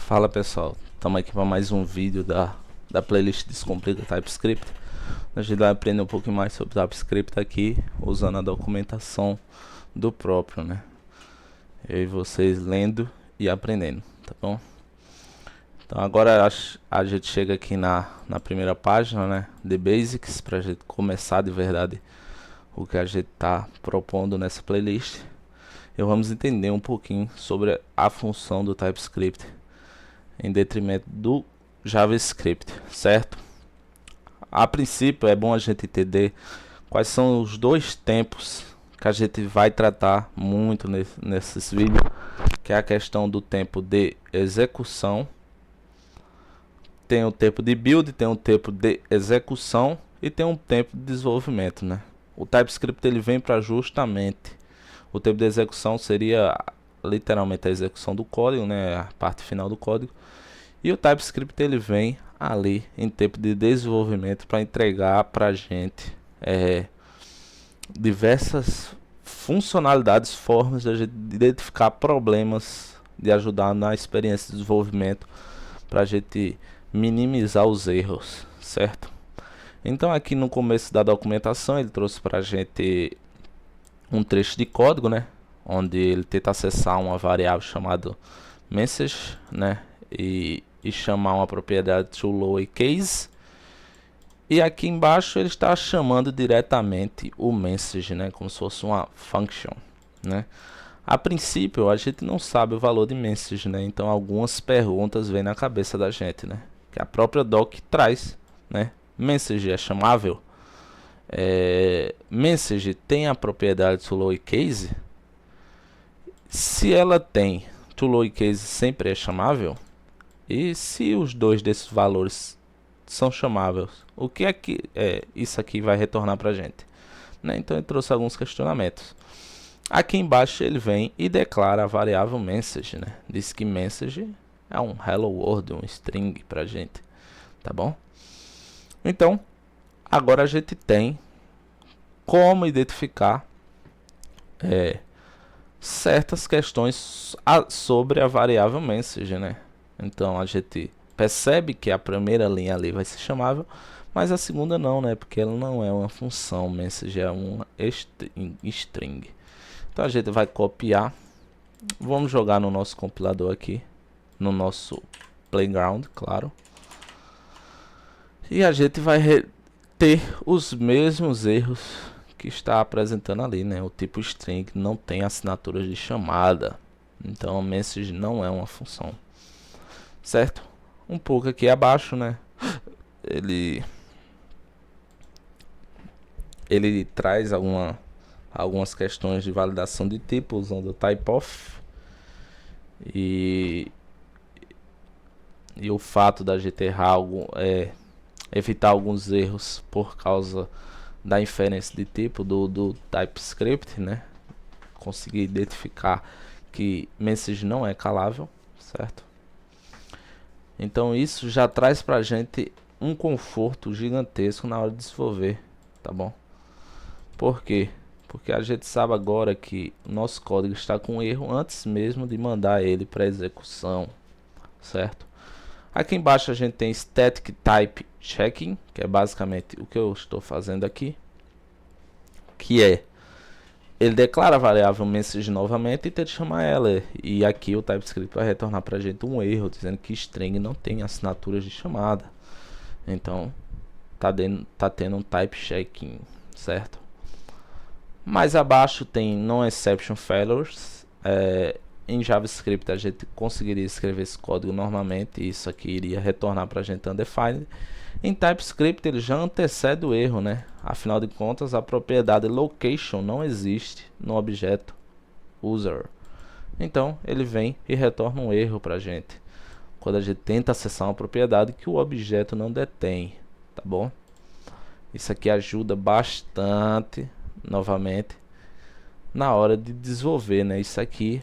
Fala pessoal, estamos aqui para mais um vídeo da playlist Descomplica TypeScript. A gente vai aprender um pouquinho mais sobre TypeScript aqui, usando a documentação do próprio, né? Eu e vocês lendo e aprendendo, tá bom? Então agora a gente chega aqui na primeira página, né? The Basics, para a gente começar de verdade o que a gente está propondo nessa playlist. E vamos entender um pouquinho sobre a função do TypeScript em detrimento do JavaScript, certo? A princípio é bom a gente entender quais são os dois tempos que a gente vai tratar muito nesses vídeos, que é a questão do tempo de execução, tem o tempo de build, tem o tempo de execução e tem um tempo de desenvolvimento, né? O TypeScript ele vem para justamente o tempo de execução seria literalmente a execução do código, né, a parte final do código. E o TypeScript ele vem ali em tempo de desenvolvimento para entregar para a gente diversas funcionalidades, formas de a gente identificar problemas, de ajudar na experiência de desenvolvimento para a gente minimizar os erros, certo? Então aqui no começo da documentação ele trouxe para a gente um trecho de código, né, onde ele tenta acessar uma variável chamada message, né, e chamar uma propriedade toLowerCase, e aqui embaixo ele está chamando diretamente o message, né, como se fosse uma function, né. A princípio a gente não sabe o valor de message, né, então algumas perguntas vêm na cabeça da gente, né, que a própria doc traz, né. Message é chamável? Message tem a propriedade toLowerCase? Se ela tem, toLowerCase sempre é chamável? E se os dois desses valores são chamáveis, o que é que isso aqui vai retornar para a gente, né? Então ele trouxe alguns questionamentos. Aqui embaixo ele vem e declara a variável message, né? Diz que message é um hello world, um string para a gente, tá bom? Então agora a gente tem como identificar certas questões sobre a variável message, né? Então a gente percebe que a primeira linha ali vai ser chamável, mas a segunda não, né? Porque ela não é uma função, message é uma string. Então a gente vai copiar, vamos jogar no nosso compilador aqui, no nosso playground, claro. E a gente vai ter os mesmos erros que está apresentando ali, né? O tipo string não tem assinaturas de chamada, então a message não é uma função, certo? Um pouco aqui abaixo, né? Ele traz algumas questões de validação de tipo usando o typeof e o fato da gente errar evitar alguns erros por causa da inferência de tipo do TypeScript, né? Conseguir identificar que message não é calável, certo? Então isso já traz pra gente um conforto gigantesco na hora de desenvolver, tá bom? Por quê? Porque a gente sabe agora que o nosso código está com erro antes mesmo de mandar ele para execução, certo? Aqui embaixo a gente tem Static Type Checking, que é basicamente o que eu estou fazendo aqui, que é ele declara a variável message novamente e tenta chamar ela, e aqui o TypeScript vai retornar para a gente um erro dizendo que string não tem assinaturas de chamada. Então tá tendo um type checking, certo? Mais abaixo tem non-exception failures. Em JavaScript a gente conseguiria escrever esse código normalmente e isso aqui iria retornar para a gente undefined. Em TypeScript ele já antecede o erro, né? Afinal de contas a propriedade location não existe no objeto user. Então ele vem e retorna um erro para a gente quando a gente tenta acessar uma propriedade que o objeto não detém, tá bom? Isso aqui ajuda bastante, novamente, na hora de desenvolver, né? Isso aqui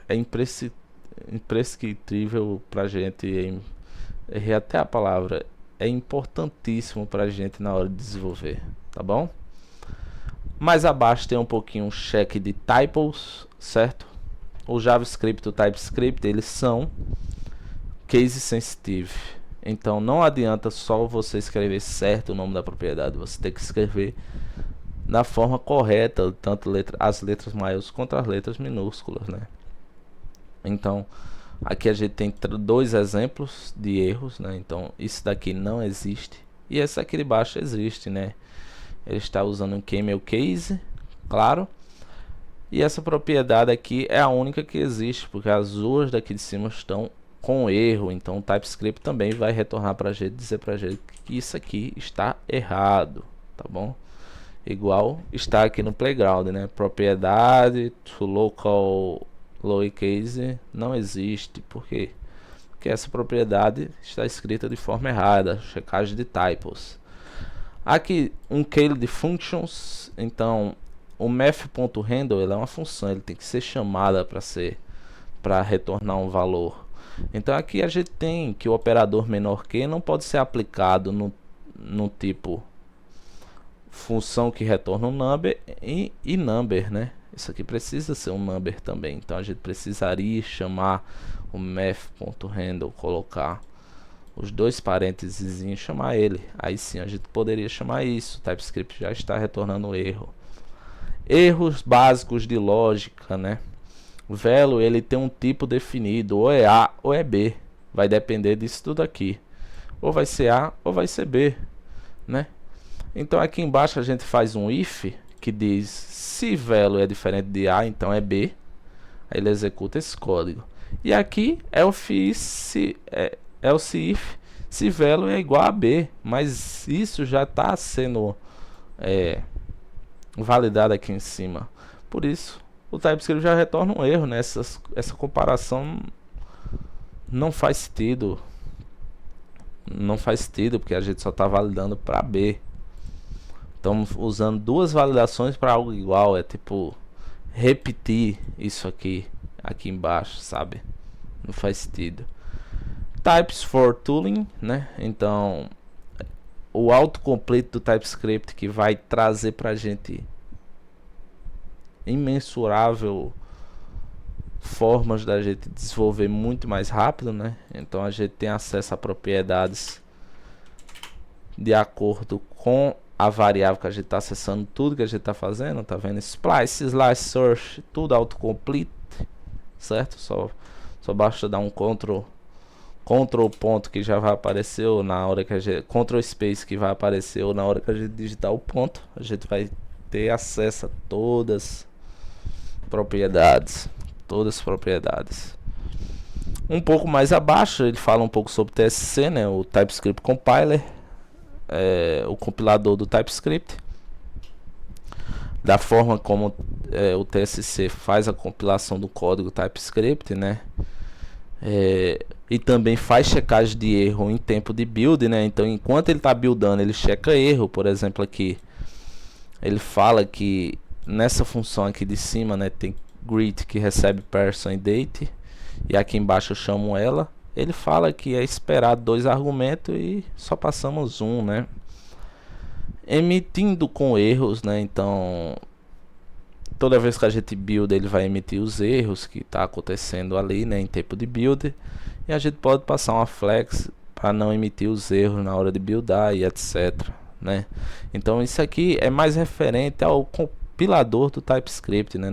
é imprescritível pra gente, errei até a palavra, é importantíssimo pra gente na hora de desenvolver, tá bom? Mais abaixo tem um pouquinho um check de typos, certo? O JavaScript e o TypeScript, eles são case sensitive. Então não adianta só você escrever certo o nome da propriedade, você tem que escrever da forma correta, tanto as letras maiúsculas quanto as letras minúsculas, né? Então aqui a gente tem dois exemplos de erros, né? Então isso daqui não existe e esse aqui de baixo existe, né? Ele está usando um camel case, claro. E essa propriedade aqui é a única que existe, porque as duas daqui de cima estão com erro. Então o TypeScript também vai retornar para a gente, dizer para a gente que isso aqui está errado, tá bom? Igual está aqui no playground, né? Propriedade to local lowercase não existe, por quê? Porque essa propriedade está escrita de forma errada, checagem de typos. Aqui um scale de functions, então o math.handle é uma função, ele tem que ser chamada para retornar um valor. Então aqui a gente tem que o operador menor que não pode ser aplicado no tipo função que retorna um number e number, né? Isso aqui precisa ser um number também, então a gente precisaria chamar o math.handle, colocar os dois parênteses e chamar ele. Aí sim a gente poderia chamar isso. O TypeScript já está retornando erro. Erros básicos de lógica, né? O value ele tem um tipo definido, ou é A ou é B. Vai depender disso tudo aqui. Ou vai ser A ou vai ser B, né? Então aqui embaixo a gente faz um if que diz se value é diferente de A, então é B. Aí ele executa esse código. E aqui é o if se value é igual a B, mas isso já está sendo validado aqui em cima. Por isso o TypeScript já retorna um erro, né? Essa comparação não faz sentido. Não faz sentido porque a gente só está validando para B. Estamos usando duas validações para algo igual. É tipo repetir isso aqui embaixo, sabe? Não faz sentido. Types for tooling, né? Então o autocomplete do TypeScript que vai trazer pra gente imensurável formas da gente desenvolver muito mais rápido, né? Então a gente tem acesso a propriedades de acordo com a variável que a gente está acessando, tudo que a gente está fazendo, tá vendo? Splice, slice, search, tudo autocomplete, certo? Só basta dar um Ctrl ponto que já vai aparecer, ou na hora que a gente Ctrl space que vai aparecer, ou na hora que a gente digitar o ponto, a gente vai ter acesso a todas as propriedades. Um pouco mais abaixo ele fala um pouco sobre TSC, né? O TypeScript Compiler, o compilador do TypeScript, da forma como o TSC faz a compilação do código TypeScript, né? E também faz checagem de erro em tempo de build, né? Então enquanto ele está buildando, ele checa erro. Por exemplo, aqui ele fala que nessa função aqui de cima, né, tem greet que recebe person e date, e aqui embaixo eu chamo ela. Ele fala que é esperado 2 argumentos e só passamos um, né? Emitindo com erros, né? Então toda vez que a gente build, ele vai emitir os erros que está acontecendo ali, né, em tempo de build, e a gente pode passar uma flex para não emitir os erros na hora de buildar e etc, né? Então isso aqui é mais referente ao compilador do TypeScript, né?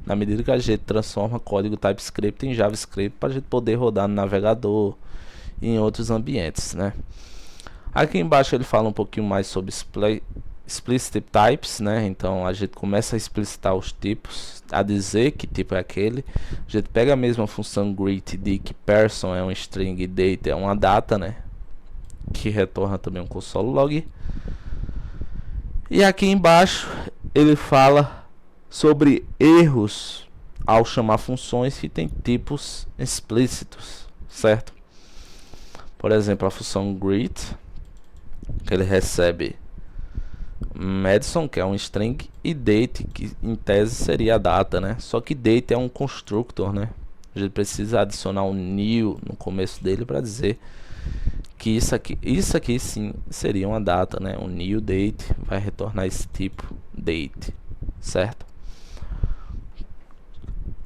Na medida que a gente transforma código TypeScript em JavaScript para a gente poder rodar no navegador e em outros ambientes, né? Aqui embaixo ele fala um pouquinho mais sobre explicit types, né? Então a gente começa a explicitar os tipos, a dizer que tipo é aquele. A gente pega a mesma função greet de que person é um string e date é uma data, né? Que retorna também um console log. E aqui embaixo ele fala sobre erros ao chamar funções que tem tipos explícitos, certo? Por exemplo, a função greet, que ele recebe Madison, que é um string, e date, que em tese seria a data, né? Só que date é um constructor, né? A gente precisa adicionar um new no começo dele para dizer que isso aqui sim seria uma data, né? Um new date vai retornar esse tipo date, certo?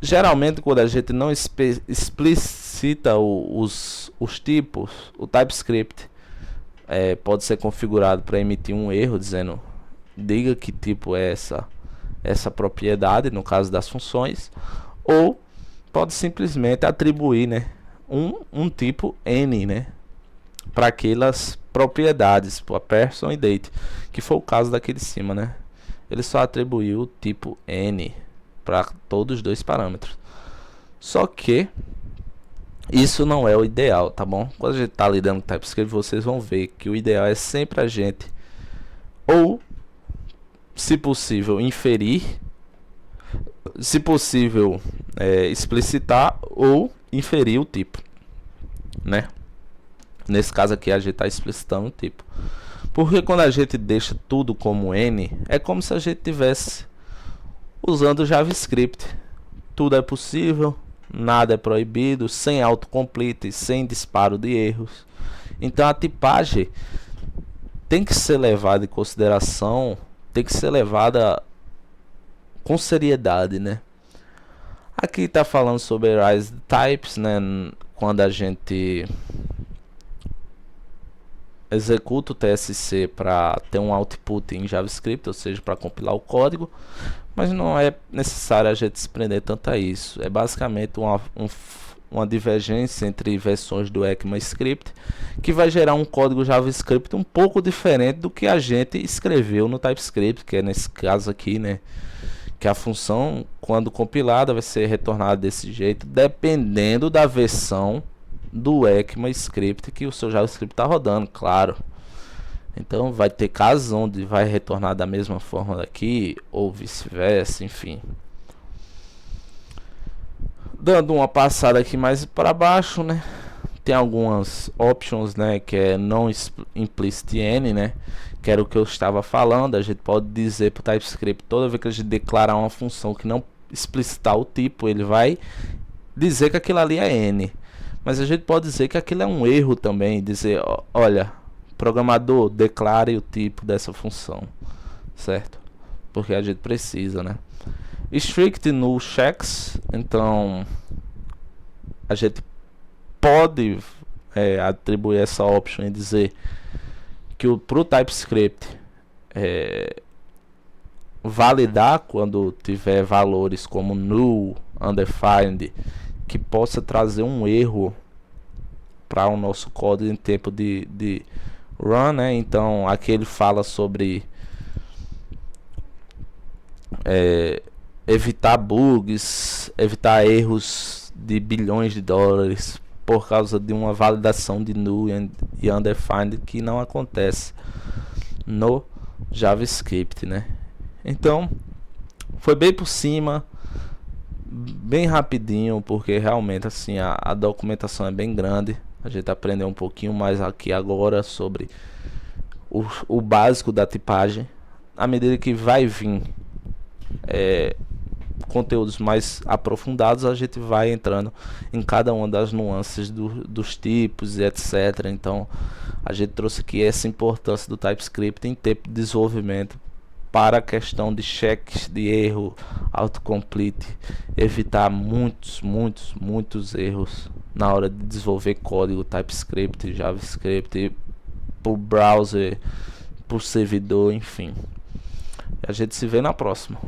Geralmente quando a gente não explicita explicita os tipos, o TypeScript pode ser configurado para emitir um erro dizendo diga que tipo é essa propriedade, no caso das funções, ou pode simplesmente atribuir, né, um tipo N, né, para aquelas propriedades, a person e date, que foi o caso daquele de cima, né? Ele só atribuiu o tipo N para todos os dois parâmetros. Só que isso não é o ideal, tá bom? Quando a gente está lidando com TypeScript, vocês vão ver que o ideal é sempre a gente, ou, se possível, inferir, se possível, explicitar ou inferir o tipo, né? Nesse caso aqui a gente está explicitando o tipo. Porque quando a gente deixa tudo como N, é como se a gente tivesse usando JavaScript. Tudo é possível, nada é proibido, sem autocomplete, sem disparo de erros. Então a tipagem tem que ser levada em consideração, tem que ser levada com seriedade, né? Aqui está falando sobre Rise Types, né? Quando a gente executa o TSC para ter um output em JavaScript, ou seja, para compilar o código, mas não é necessário a gente se prender tanto a isso. É basicamente uma divergência entre versões do ECMAScript que vai gerar um código JavaScript um pouco diferente do que a gente escreveu no TypeScript, que é nesse caso aqui, né? Que a função, quando compilada, vai ser retornada desse jeito, dependendo da versão do ECMAScript que o seu JavaScript está rodando, claro. Então vai ter casos onde vai retornar da mesma forma daqui, ou vice-versa, enfim. Dando uma passada aqui mais para baixo, né? Tem algumas options, né? Que é non implicit N, né? Que era o que eu estava falando. A gente pode dizer para o TypeScript, toda vez que a gente declarar uma função que não explicitar o tipo, ele vai dizer que aquilo ali é N. Mas a gente pode dizer que aquilo é um erro também, dizer, olha, programador, declare o tipo dessa função, certo? Porque a gente precisa, né? Strict null checks, então a gente pode atribuir essa option e dizer que para o TypeScript validar quando tiver valores como null, undefined, que possa trazer um erro para o nosso código em tempo de run, né? Então aqui ele fala sobre evitar bugs, evitar erros de bilhões de dólares por causa de uma validação de null e undefined que não acontece no JavaScript, né? Então foi bem por cima, bem rapidinho, porque realmente assim a documentação é bem grande. A gente aprendeu um pouquinho mais aqui agora sobre o básico da tipagem. À medida que vai vir conteúdos mais aprofundados, a gente vai entrando em cada uma das nuances dos tipos e etc. Então a gente trouxe aqui essa importância do TypeScript em tempo de desenvolvimento para a questão de cheques de erro, autocomplete, evitar muitos erros na hora de desenvolver código TypeScript, JavaScript, por browser, por servidor, enfim. E a gente se vê na próxima.